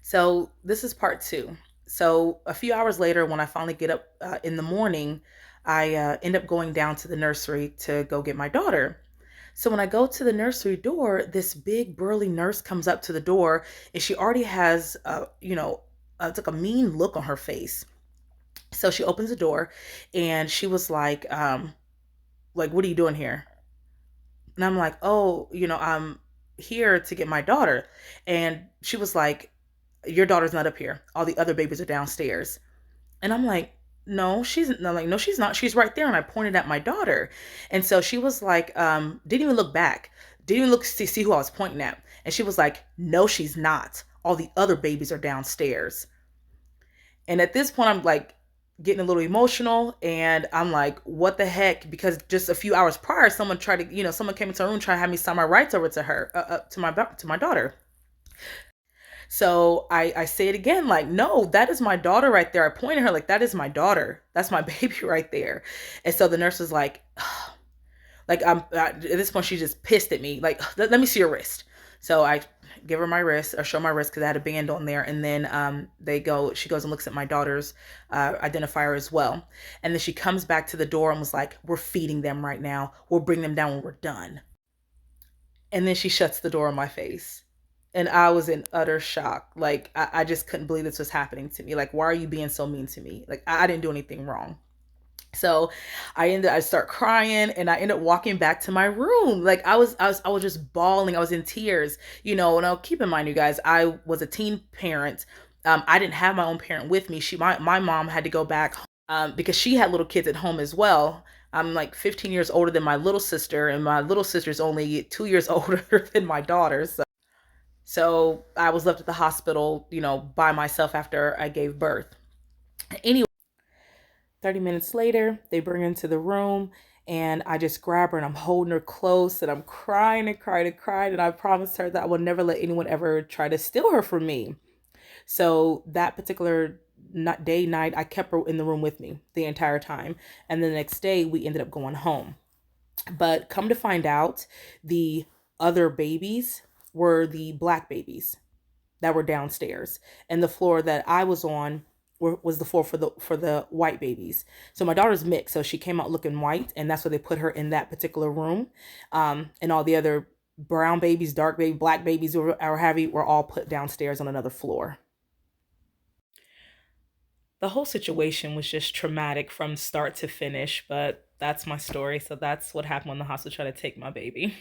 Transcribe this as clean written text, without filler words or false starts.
So this is part two. So a few hours later, when I finally get up in the morning, I end up going down to the nursery to go get my daughter. So when I go to the nursery door, this big burly nurse comes up to the door, and she already has, it's like a mean look on her face. So she opens the door, and she was like, what are you doing here? And I'm like, oh, I'm here to get my daughter. And she was like, your daughter's not up here. All the other babies are downstairs. And I'm like, no, she's not. I'm like, no, she's not. She's right there. And I pointed at my daughter. And so she was like, didn't even look back. Didn't even look to see who I was pointing at. And she was like, no, she's not. All the other babies are downstairs. And at this point, I'm like getting a little emotional, and I'm like, what the heck? Because just a few hours prior, someone tried to, someone came into our room trying to have me sign my rights over to her, to my daughter. So I say it again, like, no, that is my daughter right there. I point at her like, that is my daughter. That's my baby right there. And so the nurse was like, like at this point, she just pissed at me. Like, let me see your wrist. So I give her my wrist or show my wrist because I had a band on there. And then she goes and looks at my daughter's identifier as well. And then she comes back to the door and was like, we're feeding them right now. We'll bring them down when we're done. And then she shuts the door in my face. And I was in utter shock. Like, I just couldn't believe this was happening to me. Like, why are you being so mean to me? Like, I didn't do anything wrong. So I start crying, and I end up walking back to my room. Like, I was just bawling. I was in tears, and I'll keep in mind, you guys, I was a teen parent. I didn't have my own parent with me. My mom had to go back because she had little kids at home as well. I'm like 15 years older than my little sister, and my little sister's only 2 years older than my daughter. So I was left at the hospital, by myself after I gave birth. Anyway, 30 minutes later, they bring her into the room, and I just grab her and I'm holding her close, and I'm crying and crying and crying. And I promised her that I would never let anyone ever try to steal her from me. So that particular night, I kept her in the room with me the entire time. And the next day, we ended up going home. But come to find out, the other babies were the black babies that were downstairs, and the floor that I was on was the floor for the white babies. So my daughter's mixed, so she came out looking white, and that's why they put her in that particular room. And all the other brown babies, dark baby, black babies, or heavy, were all put downstairs on another floor. The whole situation was just traumatic from start to finish, but that's my story. So that's what happened when the hospital tried to take my baby.